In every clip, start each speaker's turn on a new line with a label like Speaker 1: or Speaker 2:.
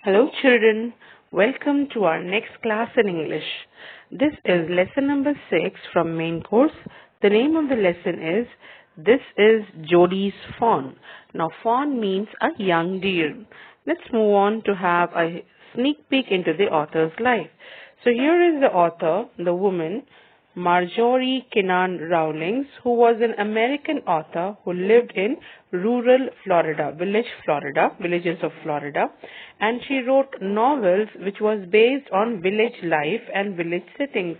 Speaker 1: Hello children, welcome to our next class in English. This is lesson number 6 from main course. The name of the lesson is This is Jody's Fawn. Now fawn means a young deer. Let's move on to have a sneak peek into the author's life. So here is the author, the woman, Marjorie Kinnan Rawlings, who was an American author who lived in rural Florida, villages of Florida, and she wrote novels which was based on village life and village settings.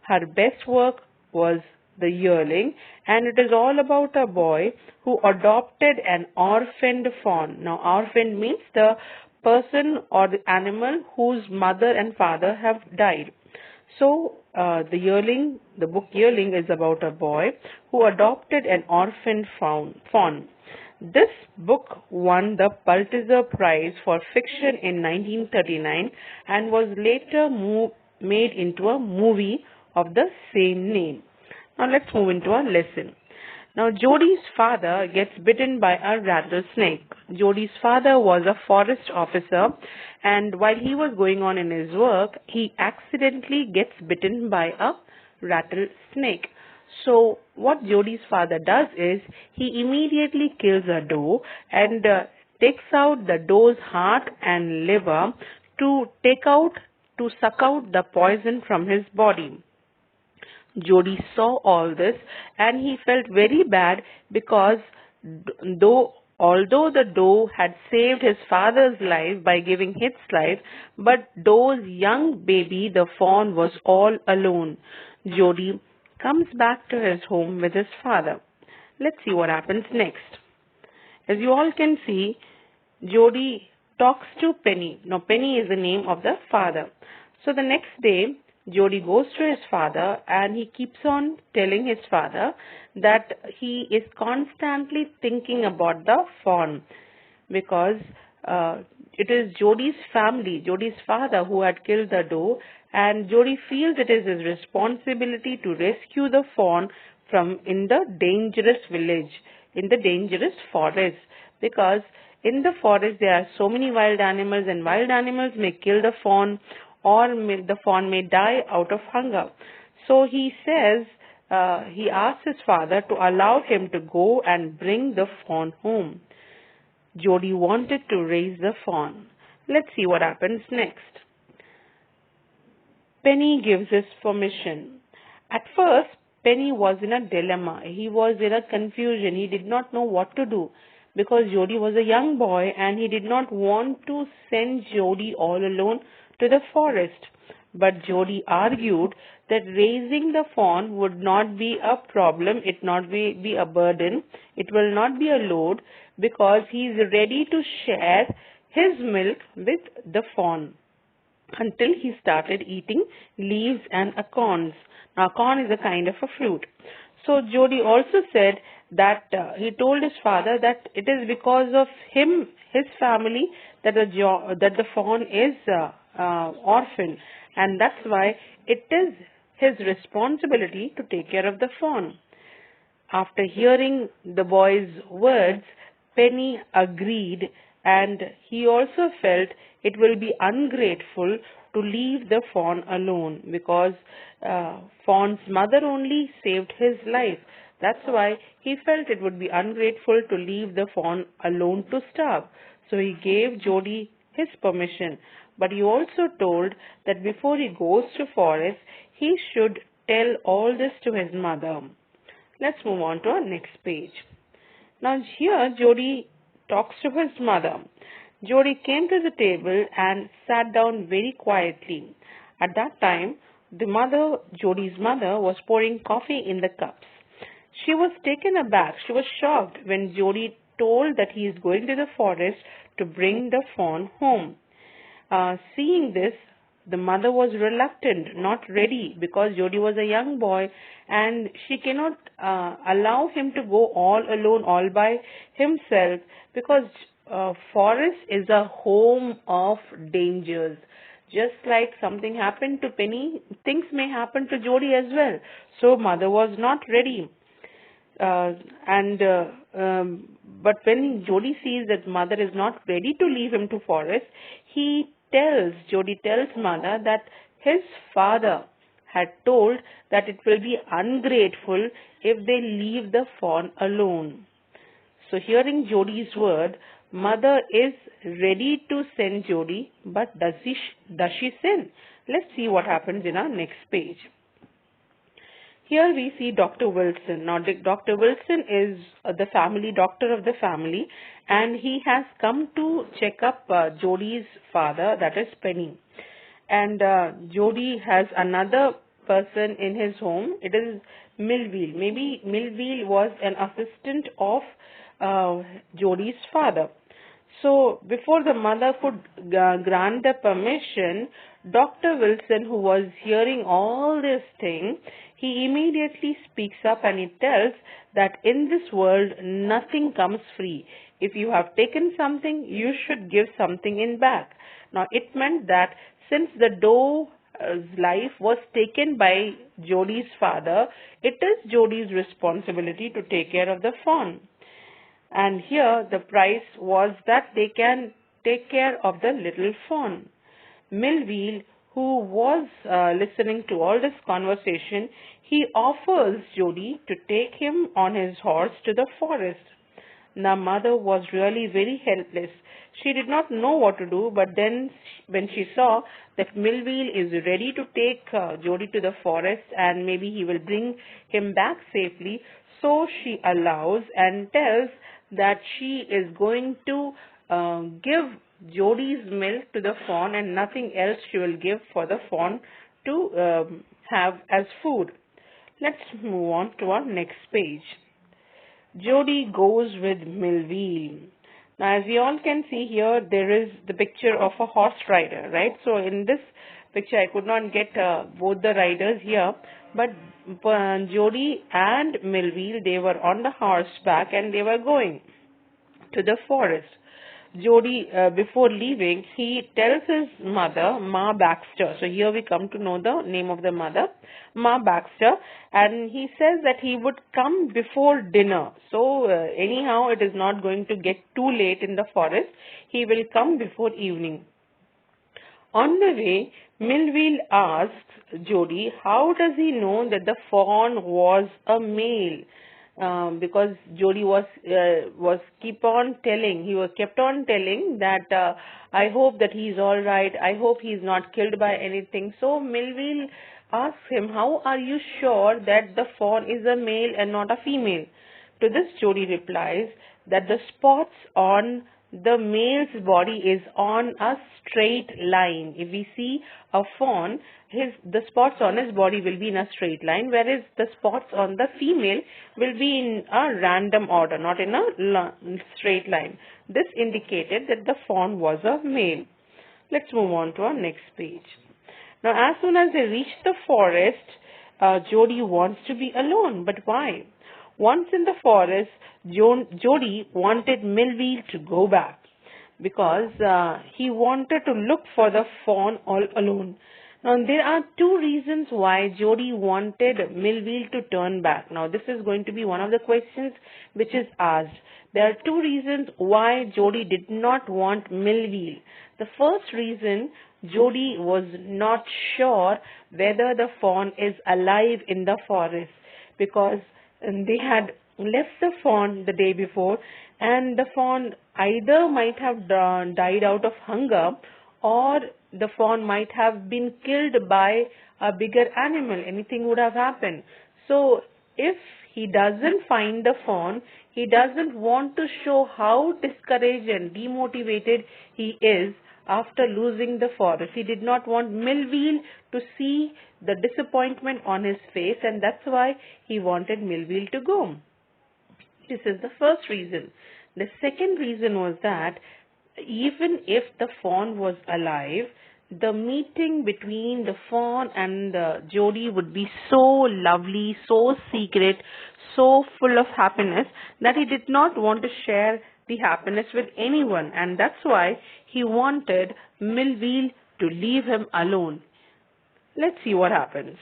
Speaker 1: Her best work was The Yearling, and it is all about a boy who adopted an orphaned fawn. Now, orphaned means the person or the animal whose mother and father have died. So, the book Yearling is about a boy who adopted an orphan fawn. This book won the Pulitzer Prize for Fiction in 1939 and was later made into a movie of the same name. Now, let's move into our lesson. Now, Jody's father gets bitten by a rattlesnake. Jody's father was a forest officer, and while he was going on in his work, he accidentally gets bitten by a rattlesnake. So, what Jody's father does is, he immediately kills a doe and takes out the doe's heart and liver to suck out the poison from his body. Jody saw all this and he felt very bad because although the doe had saved his father's life by giving its life, but doe's young baby, the fawn, was all alone. Jody comes back to his home with his father. Let's see what happens next. As you all can see, Jody talks to Penny. Now, Penny is the name of the father. So the next day, Jody goes to his father and he keeps on telling his father that he is constantly thinking about the fawn because it is Jody's family, Jody's father who had killed the doe, and Jody feels it is his responsibility to rescue the fawn from in the dangerous village, in the dangerous forest, because in the forest there are so many wild animals and wild animals may kill the fawn, or the fawn may die out of hunger. So he says, he asks his father to allow him to go and bring the fawn home. Jody wanted to raise the fawn. Let's see what happens next. Penny gives his permission. At first, Penny was in a dilemma. He was in a confusion. He did not know what to do because Jody was a young boy and he did not want to send Jody all alone to the forest. But Jody argued that raising the fawn would not be a problem, it not be a burden, it will not be a load because he is ready to share his milk with the fawn until he started eating leaves and acorns. Now, acorn is a kind of a fruit. So Jody also said that he told his father that it is because of his family, that the fawn is orphan, and that's why it is his responsibility to take care of the fawn. After hearing the boy's words, Penny agreed, and he also felt it will be ungrateful to leave the fawn alone because fawn's mother only saved his life. That's why he felt it would be ungrateful to leave the fawn alone to starve. So he gave Jody his permission. But he also told that before he goes to forest, he should tell all this to his mother. Let's move on to our next page. Now here Jody talks to his mother. Jody came to the table and sat down very quietly. At that time, Jody's mother, was pouring coffee in the cups. She was taken aback. She was shocked when Jody told that he is going to the forest to bring the fawn home. Seeing this, the mother was reluctant, not ready, because Jody was a young boy and she cannot allow him to go all alone, all by himself, because forest is a home of dangers. Just like something happened to Penny, things may happen to Jody as well. So mother was not ready. But when Jody sees that mother is not ready to leave him to forest, Jody tells mother that his father had told that it will be ungrateful if they leave the fawn alone. So hearing Jody's word, mother is ready to send Jody, but does she send? Let's see what happens in our next page. Here we see Dr. Wilson. Now, Dr. Wilson is the family doctor of the family, and he has come to check up Jody's father, that is Penny. And Jody has another person in his home. It is Millville. Maybe Millville was an assistant of Jody's father. So before the mother could grant the permission, Dr. Wilson, who was hearing all this thing, he immediately speaks up and he tells that in this world nothing comes free. If you have taken something, you should give something in back. Now it meant that since the doe's life was taken by Jody's father, it is Jody's responsibility to take care of the fawn. And here the price was that they can take care of the little fawn. Millville, who was listening to all this conversation, he offers Jody to take him on his horse to the forest. The mother was really very helpless. She did not know what to do, but then when she saw that Millville is ready to take Jody to the forest and maybe he will bring him back safely, so she allows and tells that she is going to give Jody's milk to the fawn and nothing else she will give for the fawn to have as food. Let's move on to our next page. Jody goes with Millville. Now, as we all can see here, there is the picture of a horse rider, right? So, in this picture, I could not get both the riders here, but Jody and Millville, they were on the horseback and they were going to the forest. Jody, before leaving, he tells his mother, Ma Baxter. So here we come to know the name of the mother, Ma Baxter, and he says that he would come before dinner. So anyhow, it is not going to get too late in the forest. He will come before evening. On the way, Millville asks Jody, how does he know that the fawn was a male? Because Jody kept on telling that I hope that he's all right. I hope he's not killed by anything. So Millville asks him, how are you sure that the fawn is a male and not a female? To this Jody replies that the spots on the male's body is on a straight line. If we see a fawn, the spots on his body will be in a straight line, whereas the spots on the female will be in a random order, not in a straight line. This indicated that the fawn was a male. Let's move on to our next page. Now, as soon as they reach the forest, Jody wants to be alone. But why? Once in the forest, Jody wanted Millville to go back because he wanted to look for the fawn all alone. Now, there are two reasons why Jody wanted Millville to turn back. Now, this is going to be one of the questions which is asked. There are two reasons why Jody did not want Millville. The first reason, Jody was not sure whether the fawn is alive in the forest because they had left the fawn the day before and the fawn either might have died out of hunger or the fawn might have been killed by a bigger animal. Anything would have happened. So if he doesn't find the fawn, he doesn't want to show how discouraged and demotivated he is after losing the forest. He did not want Millville to see the disappointment on his face, and that's why he wanted Millville to go. This is the first reason. The second reason was that even if the fawn was alive, the meeting between the fawn and Jody would be so lovely, so secret, so full of happiness that he did not want to share the happiness with anyone, and that's why he wanted Millville to leave him alone. Let's see what happens.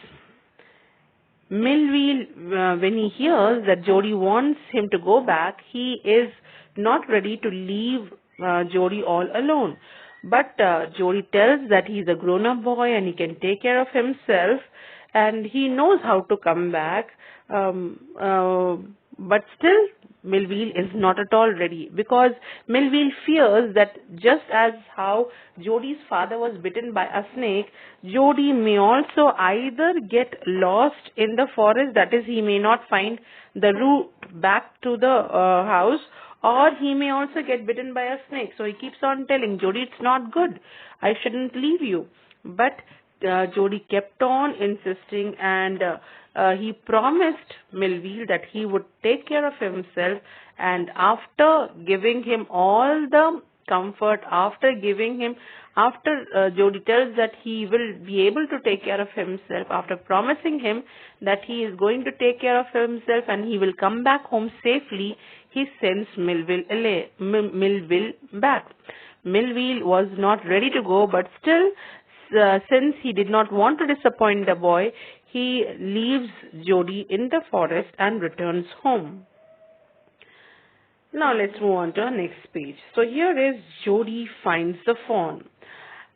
Speaker 1: Millville, when he hears that Jody wants him to go back, he is not ready to leave Jody all alone. But Jody tells that he's a grown-up boy and he can take care of himself and he knows how to come back. But still, Melville is not at all ready because Melville fears that just as how Jody's father was bitten by a snake, Jody may also either get lost in the forest, that is, he may not find the route back to the house, or he may also get bitten by a snake. So he keeps on telling Jody, it's not good. I shouldn't leave you. But Jody kept on insisting, and he promised Melville that he would take care of himself, and after giving him all the comfort, after Jody tells that he will be able to take care of himself, after promising him that he is going to take care of himself and he will come back home safely, he sends Melville back. Melville was not ready to go, but still, since he did not want to disappoint the boy, he leaves Jody in the forest and returns home. Now let's move on to our next page. So here is Jody finds the fawn.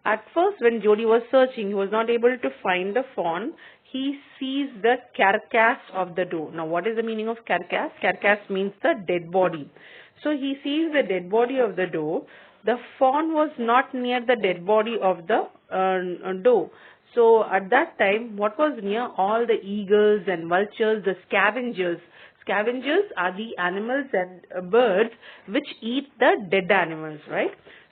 Speaker 1: At first, when Jody was searching, he was not able to find the fawn. He sees the carcass of the doe. Now, what is the meaning of carcass? Carcass means the dead body. So he sees the dead body of the doe. The fawn was not near the dead body of the doe. So at that time, what was near? All the eagles and vultures, the scavengers. Scavengers are the animals and birds which eat the dead animals, right?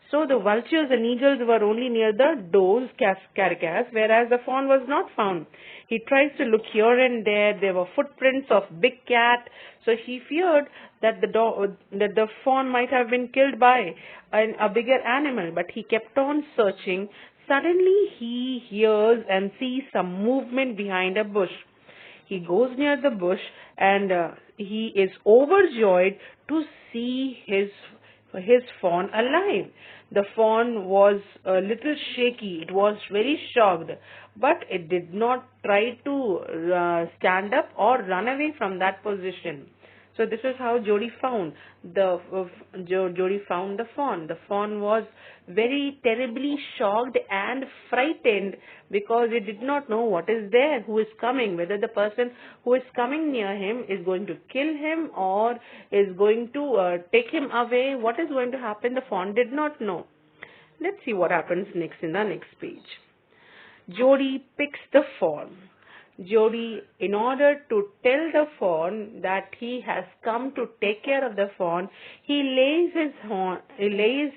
Speaker 1: So the vultures and eagles were only near the doe's carcass, whereas the fawn was not found. He tries to look here and there. There were footprints of big cat. So he feared that the fawn might have been killed by a bigger animal, but he kept on searching. Suddenly he hears and sees some movement behind a bush. He goes near the bush and he is overjoyed to see his fawn alive. The fawn was a little shaky. It was very shocked, but it did not try to stand up or run away from that position. So this is how Jody found Jody found the fawn. The fawn was very terribly shocked and frightened because it did not know what is there, who is coming, whether the person who is coming near him is going to kill him or is going to take him away. What is going to happen? The fawn did not know. Let's see what happens next in the next page. Jody picks the fawn. Jody, in order to tell the fawn that he has come to take care of the fawn, he lays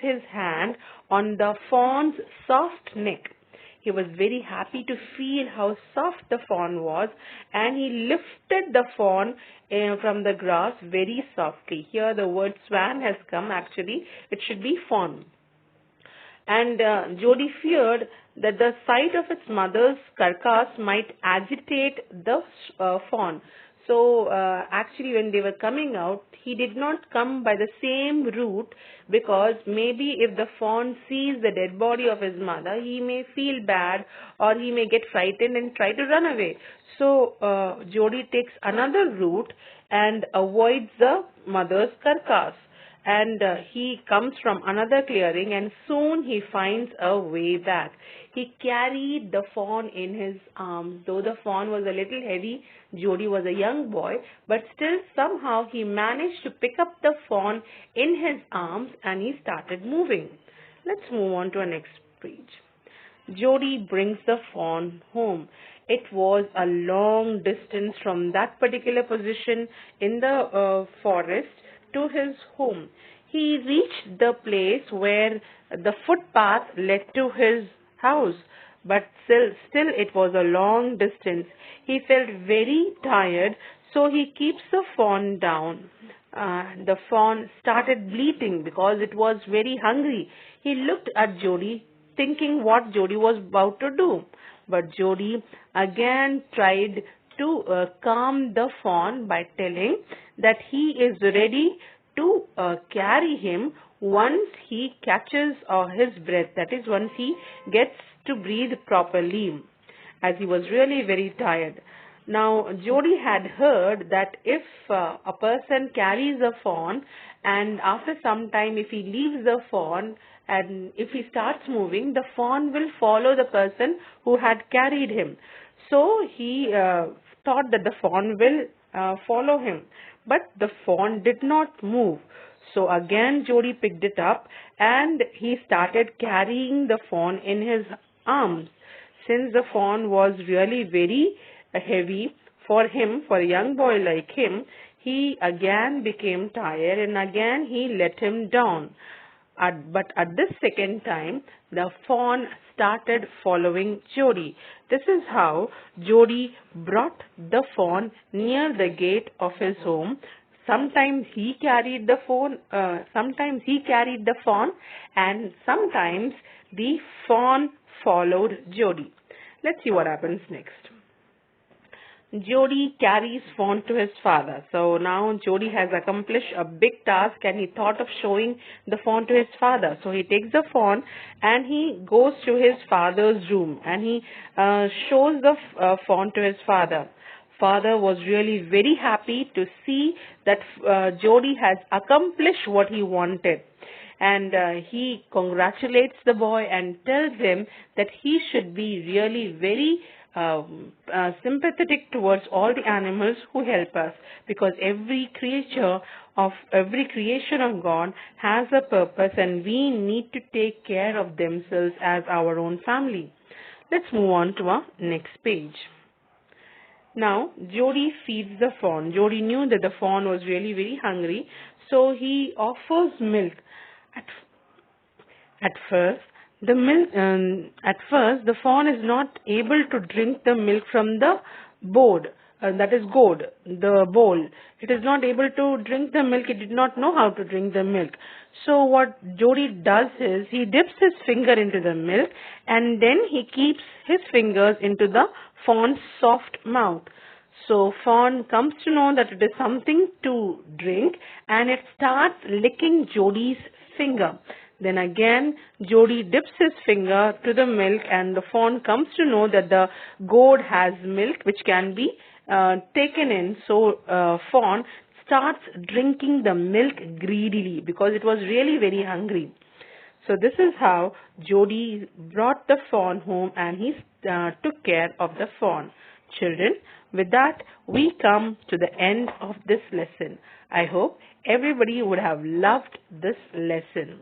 Speaker 1: his hand on the fawn's soft neck. He was very happy to feel how soft the fawn was, and he lifted the fawn from the grass very softly. Here the word swan has come. Actually, it should be fawn. And Jody feared that the sight of its mother's carcass might agitate the fawn. So actually when they were coming out, he did not come by the same route because maybe if the fawn sees the dead body of his mother, he may feel bad or he may get frightened and try to run away. So Jody takes another route and avoids the mother's carcass. And he comes from another clearing and soon he finds a way back. He carried the fawn in his arms. Though the fawn was a little heavy, Jody was a young boy, but still somehow he managed to pick up the fawn in his arms and he started moving. Let's move on to our next page. Jody brings the fawn home. It was a long distance from that particular position in the forest to his home. He reached the place where the footpath led to his house, but still it was a long distance. He felt very tired, so he keeps the fawn down. The fawn started bleating because it was very hungry. He looked at Jody, thinking what Jody was about to do. But Jody again tried to calm the fawn by telling that he is ready to carry him once he catches his breath, that is, once he gets to breathe properly, as he was really very tired. Now, Jody had heard that if a person carries a fawn and after some time if he leaves the fawn and if he starts moving, the fawn will follow the person who had carried him. So he thought that the fawn will follow him. But the fawn did not move. So again Jody picked it up and he started carrying the fawn in his arms. Since the fawn was really very heavy for him, for a young boy like him, he again became tired and again he let him down. But at this second time, the fawn started following Jody. This is how Jody brought the fawn near the gate of his home. Sometimes he carried the fawn, and sometimes the fawn followed Jody. Let's see what happens next. Jody carries fawn to his father. So now Jody has accomplished a big task and he thought of showing the fawn to his father. So he takes the fawn and he goes to his father's room and he shows the fawn to his father. Father was really very happy to see that Jody has accomplished what he wanted. And he congratulates the boy and tells him that he should be really very sympathetic towards all the animals who help us, because every creation of God has a purpose and we need to take care of themselves as our own family. Let's move on to our next page. Now Jody feeds the fawn. Jody knew that the fawn was really very hungry, so he offers milk. At first, the fawn is not able to drink the milk from the bowl. It is not able to drink the milk. It did not know how to drink the milk. So what Jody does is he dips his finger into the milk and then he keeps his fingers into the fawn's soft mouth. So fawn comes to know that it is something to drink and it starts licking Jody's finger. Then again Jody dips his finger to the milk and the fawn comes to know that the gourd has milk which can be taken in. So fawn starts drinking the milk greedily because it was really very hungry. So this is how Jody brought the fawn home and he took care of the fawn. Children, with that we come to the end of this lesson. I hope everybody would have loved this lesson.